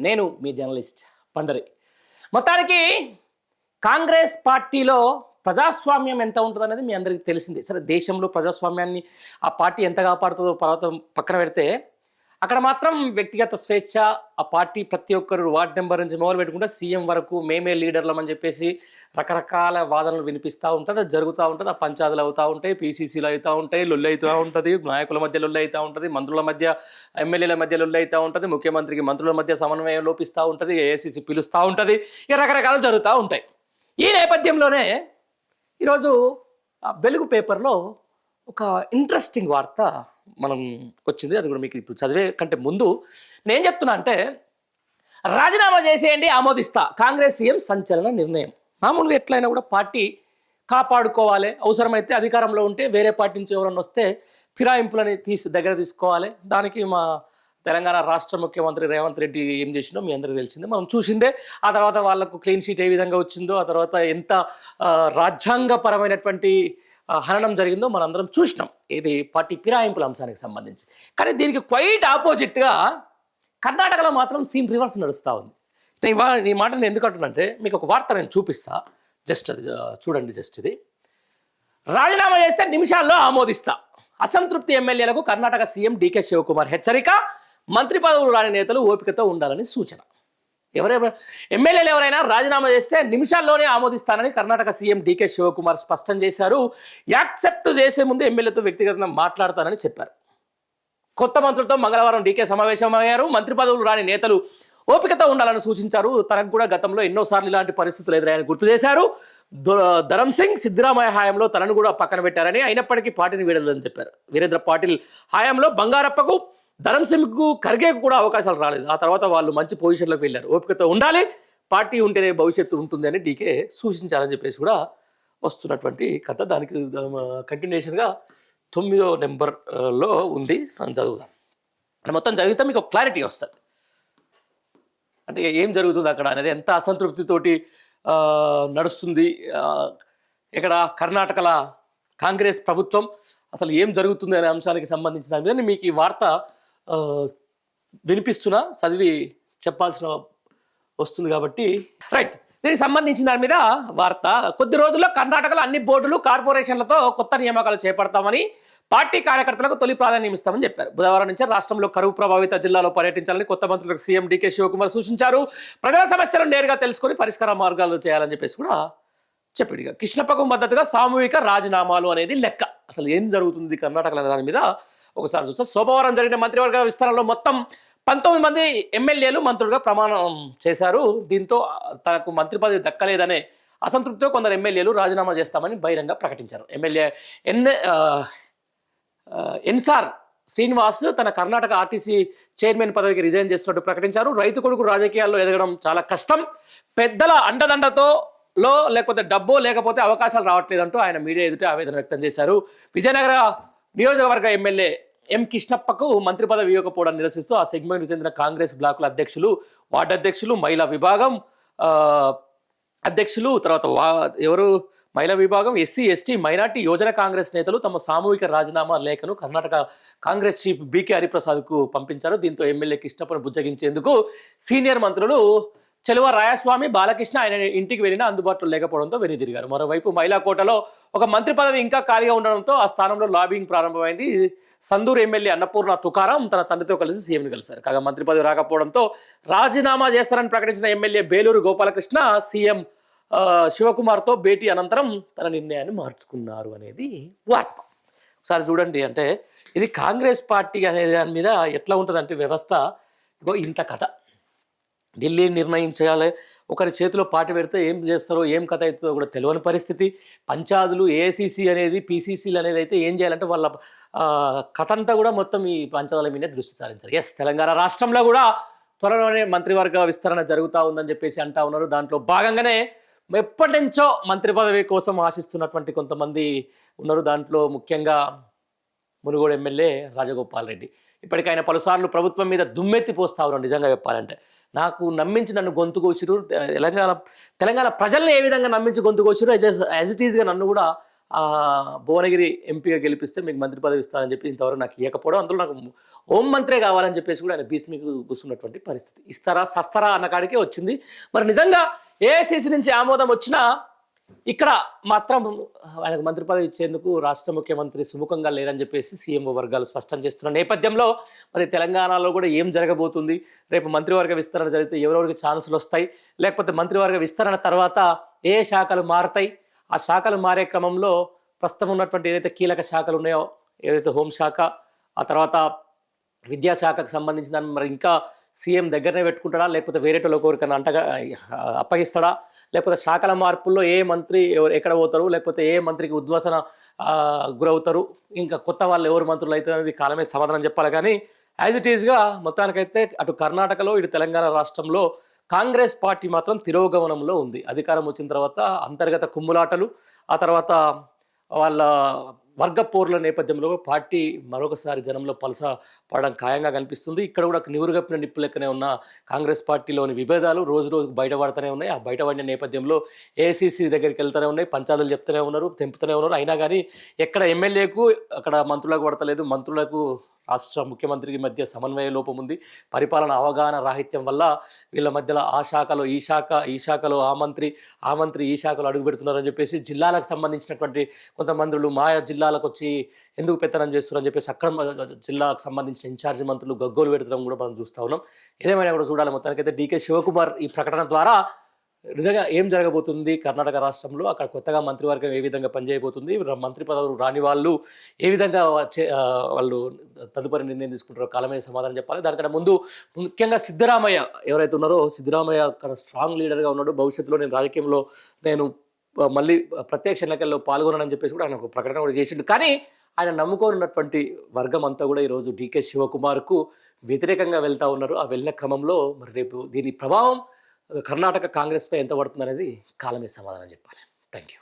నేను మీ జర్నలిస్ట్ పండరి. మొత్తానికి కాంగ్రెస్ పార్టీలో ప్రజాస్వామ్యం ఎంత ఉంటుందనేది మీ అందరికీ తెలిసిందే. సరే, దేశంలో ప్రజాస్వామ్యాన్ని ఆ పార్టీ ఎంత కాపాడుతుందో పక్కన పెడితే, అక్కడ మాత్రం వ్యక్తిగత స్వేచ్ఛ, ఆ పార్టీ ప్రతి ఒక్కరు వార్డ్ నెంబర్ నుంచి మొదలు పెట్టుకుంటే సీఎం వరకు మేమే లీడర్లం అని చెప్పేసి రకరకాల వాదనలు వినిపిస్తూ ఉంటుంది. అది జరుగుతూ ఉంటుంది. ఆ పంచాయతీలు అవుతూ ఉంటాయి, పీసీసీలు అవుతూ ఉంటాయి, లొల్లి అవుతూ ఉంటుంది, నాయకుల మధ్య లొల్లి అవుతూ ఉంటుంది, మంత్రుల మధ్య ఎమ్మెల్యేల మధ్య లొల్లి అవుతూ ఉంటుంది, ముఖ్యమంత్రికి మంత్రుల మధ్య సమన్వయం లోపిస్తూ ఉంటుంది, ఏఐసీసీ పిలుస్తూ ఉంటుంది, ఇక రకరకాలు జరుగుతూ ఉంటాయి. ఈ నేపథ్యంలోనే ఈరోజు వెలుగు పేపర్లో ఒక ఇంట్రెస్టింగ్ వార్త మనం వచ్చింది. అది కూడా మీకు ఇప్పుడు చదివే కంటే ముందు నేను చెప్తున్నా అంటే, రాజీనామా చేసేయండి ఆమోదిస్తా, కాంగ్రెస్ సీఎం సంచలన నిర్ణయం. మామూలుగా ఎట్లయినా కూడా పార్టీ కాపాడుకోవాలి, అవసరమైతే అధికారంలో ఉంటే వేరే పార్టీ నుంచి ఎవరన్నా వస్తే ఫిరాయింపులని దగ్గర తీసుకోవాలి. దానికి మా తెలంగాణ రాష్ట్ర ముఖ్యమంత్రి రేవంత్ రెడ్డి ఏం చేసిందో మీ అందరికీ తెలిసిందే, మనం చూసిందే. ఆ తర్వాత వాళ్ళకు క్లీన్ షీట్ ఏ విధంగా వచ్చిందో, ఆ తర్వాత ఎంత రాజ్యాంగపరమైనటువంటి హననం జరిగిందో మనందరం చూసినాం, ఇది పార్టీ ఫిరాయింపుల అంశానికి సంబంధించి. కానీ దీనికి క్వైట్ ఆపోజిట్గా కర్ణాటకలో మాత్రం సీన్ రివర్స్ నడుస్తూ ఉంది. ఈ మాట నేను ఎందుకు అంటున్నానంటే, మీకు ఒక వార్త నేను చూపిస్తా, జస్ట్ అది చూడండి. జస్ట్ ఇది, రాజీనామా చేస్తే నిమిషాల్లో ఆమోదిస్తా, అసంతృప్తి ఎమ్మెల్యేలకు కర్ణాటక సీఎం డీకే శివకుమార్ హెచ్చరిక, మంత్రి పదవులు రాని నేతలు ఓపికతో ఉండాలని సూచన. ఎమ్మెల్యేలు ఎవరైనా రాజీనామా చేస్తే నిమిషాల్లోనే ఆమోదిస్తానని కర్ణాటక సీఎం డీకే శివకుమార్ స్పష్టం చేశారు. యాక్సెప్ట్ చేసే ముందు ఎమ్మెల్యేతో వ్యక్తిగతంగా మాట్లాడతానని చెప్పారు. కొత్త మంత్రులతో మంగళవారం డీకే సమావేశమయ్యారు. మంత్రి పదవులు రాని నేతలు ఓపికతో ఉండాలని సూచించారు. తనకు కూడా గతంలో ఎన్నోసార్లు ఇలాంటి పరిస్థితులు ఎదురయ్యాయని గుర్తు చేశారు. ధరం సింగ్ సిద్ధరామయ్య హయాంలో తనను కూడా పక్కన పెట్టారని, అయినప్పటికీ పార్టీని వీడలేదని చెప్పారు. వీరేంద్ర పాటిల్ హయాంలో బంగారప్పకు, ధరం సింగ్కు, ఖర్గేకు కూడా అవకాశాలు రాలేదు. ఆ తర్వాత వాళ్ళు మంచి పొజిషన్లోకి వెళ్ళారు. ఓపికతో ఉండాలి, పార్టీ ఉంటేనే భవిష్యత్తు ఉంటుంది అని డీకే సూచించాలని చెప్పేసి కూడా వస్తున్నటువంటి కథ. దానికి కంటిన్యూషన్గా 9వ నెంబర్లో ఉంది, మనం చదువుదాం. మొత్తం చదివితే మీకు ఒక క్లారిటీ వస్తుంది, అంటే ఏం జరుగుతుంది అక్కడ అనేది, ఎంత అసంతృప్తితోటి నడుస్తుంది ఇక్కడ కర్ణాటకల కాంగ్రెస్ ప్రభుత్వం, అసలు ఏం జరుగుతుంది అనే అంశానికి సంబంధించిన దాని మీద మీకు ఈ వార్త వినిపిస్తున్నా, చదివి చెప్పాల్సిన వస్తుంది కాబట్టి రైట్. దీనికి సంబంధించిన దాని మీద వార్త. కొద్ది రోజుల్లో కర్ణాటకలో అన్ని బోర్డులు, కార్పొరేషన్లతో కొత్త నియామకాలు చేపడతామని, పార్టీ కార్యకర్తలకు తొలి ప్రాధాన్యం ఇస్తామని చెప్పారు. బుధవారం నుంచి రాష్ట్రంలో కరువు ప్రభావిత జిల్లాలో పర్యటించాలని కొత్త మంత్రులకు సీఎం డీకే శివకుమార్ సూచించారు. ప్రజల సమస్యలను నేరుగా తెలుసుకొని పరిష్కార మార్గాలు చేయాలని చెప్పేసి కూడా చెప్పాడు. కృష్ణప్పకు మద్దతుగా సామూహిక రాజీనామాలు అనేది లెక్క. అసలు ఏం జరుగుతుంది కర్ణాటకలో అనే దాని మీద ఒకసారి చూస్తే, సోమవారం జరిగిన మంత్రివర్గ విస్తరణలో మొత్తం 19 మంది ఎమ్మెల్యేలు మంత్రులుగా ప్రమాణం చేశారు. దీంతో తనకు మంత్రి పదవి దక్కలేదనే అసంతృప్తితో కొందరు ఎమ్మెల్యేలు రాజీనామా చేస్తామని బహిరంగ ప్రకటించారు. ఎమ్మెల్యే ఎన్సార్ శ్రీనివాస్ తన కర్ణాటక ఆర్టీసీ చైర్మన్ పదవికి రిజైన్ చేస్తున్నట్టు ప్రకటించారు. రైతు కొడుకు రాజకీయాల్లో ఎదగడం చాలా కష్టం, పెద్దల అండదండతో లేకపోతే డబ్బో లేకపోతే అవకాశాలు రావట్లేదంటూ ఆయన మీడియా ఎదుట ఆవేదన వ్యక్తం చేశారు. విజయనగర నియోజకవర్గ ఎమ్మెల్యే ఎం కృష్ణప్పకు మంత్రి పదవి ఇవ్వకపోవడం నిరసిస్తూ ఆ సెగ్మెంట్కు చెందిన కాంగ్రెస్ బ్లాకుల అధ్యక్షులు, వార్డు అధ్యక్షులు, మహిళా విభాగం అధ్యక్షులు, తర్వాత మహిళా విభాగం, SC ST minority Yojana Congress నేతలు తమ సామూహిక రాజీనామా లేఖను కర్ణాటక కాంగ్రెస్ చీఫ్ బీకే హరిప్రసాద్కు పంపించారు. దీంతో ఎమ్మెల్యే కృష్ణప్పను బుజ్జగించేందుకు సీనియర్ మంత్రులు చెలువ రాయస్వామి, బాలకృష్ణ ఆయన ఇంటికి వెళ్ళినా అందుబాటులో లేకపోవడంతో వెనుదిరిగారు. మరోవైపు మహిళా కోటలో ఒక మంత్రి పదవి ఇంకా ఖాళీగా ఉండడంతో ఆ స్థానంలో లాబింగ్ ప్రారంభమైంది. సందూరు ఎమ్మెల్యే అన్నపూర్ణ తుకారం తన తండ్రితో కలిసి సీఎంని కలిశారు. కాగా మంత్రి పదవి రాకపోవడంతో రాజీనామా చేస్తారని ప్రకటించిన ఎమ్మెల్యే బేలూరు గోపాలకృష్ణ సీఎం శివకుమార్తో భేటీ అనంతరం తన నిర్ణయాన్ని మార్చుకున్నారు అనేది వార్త. ఒకసారి చూడండి, అంటే ఇది కాంగ్రెస్ పార్టీ అనే దాని మీద ఎట్లా ఉంటుందంటే వ్యవస్థ, ఇంత కథ. ఢిల్లీ నిర్ణయం చేయాలి, ఒకరి చేతిలో పార్టీ పెడితే ఏం చేస్తారో ఏం కథ అవుతుందో కూడా తెలియని పరిస్థితి. పంచాయతీలు, ఏఐసీసీ అనేది, పీసీసీలు అనేది అయితే ఏం చేయాలంటే వాళ్ళ కథ అంతా కూడా మొత్తం ఈ పంచాయతీల మీదే దృష్టి సారించారు. ఎస్, తెలంగాణ రాష్ట్రంలో కూడా త్వరలోనే మంత్రివర్గ విస్తరణ జరుగుతూ ఉందని చెప్పేసి అంటా ఉన్నారు. దాంట్లో భాగంగానే ఎప్పటి నుంచో మంత్రి పదవి కోసం ఆశిస్తున్నటువంటి కొంతమంది ఉన్నారు. దాంట్లో ముఖ్యంగా మునుగోడు ఎమ్మెల్యే రాజగోపాల్ రెడ్డి. ఇప్పటికైనా పలుసార్లు ప్రభుత్వం మీద దుమ్మెత్తి పోస్తా ఉన్నారు. నిజంగా చెప్పాలంటే నాకు నమ్మించి నన్ను గొంతు కోసిరు, తెలంగాణ ప్రజల్ని ఏ విధంగా నమ్మించి గొంతు కోసిరు, యాజ్ ఇట్ ఈజ్గా నన్ను కూడా భువనగిరి ఎంపీగా గెలిపిస్తే మీకు మంత్రి పదవి ఇస్తానని చెప్పి ఇంతవరకు నాకు ఇవ్వకపోవడం, అందులో నాకు హోంమంత్రే కావాలని చెప్పేసి కూడా ఆయన భీష్మికి కూర్చున్నటువంటి పరిస్థితి. ఇస్తారా సస్తారా అన్న కాడికే వచ్చింది. మరి నిజంగా ఏఐసిసి నుంచి ఆమోదం వచ్చినా ఇక్కడ మాత్రం ఆయనకు మంత్రి పదవి ఇచ్చేందుకు రాష్ట్ర ముఖ్యమంత్రి సుముఖంగా లేరని చెప్పేసి సీఎంఓ వర్గాలు స్పష్టం చేస్తున్న నేపథ్యంలో మరి తెలంగాణలో కూడా ఏం జరగబోతుంది, రేపు మంత్రివర్గ విస్తరణ జరిగితే ఎవరెవరికి ఛాన్సులు వస్తాయి, లేకపోతే మంత్రివర్గ విస్తరణ తర్వాత ఏ శాఖలు మారుతాయి, ఆ శాఖలు మారే క్రమంలో ప్రస్తుతం ఉన్నటువంటి ఏదైతే కీలక శాఖలు ఉన్నాయో, ఏదైతే హోంశాఖ, ఆ తర్వాత విద్యాశాఖకు సంబంధించిన దాన్ని మరి ఇంకా సీఎం దగ్గరనే పెట్టుకుంటాడా, లేకపోతే వేరేటోళ్ళ కోరికన్నా అంటగా అప్పగిస్తాడా, లేకపోతే శాఖల మార్పుల్లో ఏ మంత్రి ఎక్కడ పోతారు, లేకపోతే ఏ మంత్రికి ఉద్వాసన గురవుతారు, ఇంకా కొత్త వాళ్ళు ఎవరు మంత్రులు అయితే అనేది కాలమే సమాధానం చెప్పాలి. కానీ యాజ్ ఇట్ ఈస్గా మొత్తానికైతే అటు కర్ణాటకలో ఇటు తెలంగాణ రాష్ట్రంలో కాంగ్రెస్ పార్టీ మాత్రం తిరోగమనంలో ఉంది. అధికారం వచ్చిన తర్వాత అంతర్గత కుమ్ములాటలు, ఆ తర్వాత వాళ్ళ వర్గ పోర్ల నేపథ్యంలో పార్టీ మరొకసారి జనంలో పలస పడడం ఖాయంగా కనిపిస్తుంది. ఇక్కడ కూడా నివురుగప్పిన నిప్పు లెక్కనే ఉన్న కాంగ్రెస్ పార్టీలోని విభేదాలు రోజు రోజుకు బయటపడుతూనే ఉన్నాయి. ఆ బయటపడిన నేపథ్యంలో ఏఐసిసి దగ్గరికి వెళ్తూనే ఉన్నాయి, పంచాయతీలు చెప్తూనే ఉన్నారు, తెంపుతూనే ఉన్నారు. అయినా కానీ ఎక్కడ ఎమ్మెల్యేకు అక్కడ మంత్రులకు పడతలేదు, మంత్రులకు రాష్ట్ర ముఖ్యమంత్రికి మధ్య సమన్వయ లోపం ఉంది. పరిపాలన అవగాహన రాహిత్యం వల్ల వీళ్ళ మధ్యలో ఆ శాఖలో ఈ శాఖ, ఈ శాఖలో ఆ మంత్రి ఈ శాఖలో అడుగు పెడుతున్నారని చెప్పేసి జిల్లాలకు సంబంధించినటువంటి కొంత మంత్రులు మాయా జిల్లాలకు వచ్చి ఎందుకు పెత్తనం చేస్తున్నారని చెప్పేసి అక్కడ జిల్లాకు సంబంధించిన ఇన్ఛార్జి మంత్రులు గగ్గోలు పెడతాం కూడా మనం చూస్తూ ఉన్నాం. ఏదేమైనా కూడా చూడాలి. మొత్తానికైతే డీకే శివకుమార్ ఈ ప్రకటన ద్వారా నిజంగా ఏం జరగబోతుంది కర్ణాటక రాష్ట్రంలో, అక్కడ కొత్తగా మంత్రివర్గం ఏ విధంగా పనిచేయబోతుంది, మంత్రి పదవులు రాని వాళ్ళు ఏ విధంగా వాళ్ళు తదుపరి నిర్ణయం తీసుకుంటారో కాలమే సమాధానం చెప్పాలి. దానికంటే ముందు ముఖ్యంగా సిద్ధరామయ్య ఎవరైతే ఉన్నారో, సిద్ధరామయ్య అక్కడ స్ట్రాంగ్ లీడర్గా ఉన్నాడు. భవిష్యత్తులో నేను రాజకీయంలో మళ్ళీ ప్రత్యక్ష ఎన్నికల్లో పాల్గొనని చెప్పేసి కూడా ఆయన ఒక ప్రకటన కూడా చేసిండు. కానీ ఆయన నమ్ముకోనున్నటువంటి వర్గం అంతా కూడా ఈరోజు డీకే శివకుమార్కు వ్యతిరేకంగా వెళ్తూ ఉన్నారు. ఆ వెళ్ళిన క్రమంలో మరి రేపు దీని ప్రభావం కర్ణాటక కాంగ్రెస్పై ఎంత పడుతుంది అనేది కాలమే సమాధానం చెప్పాలి. Thank you.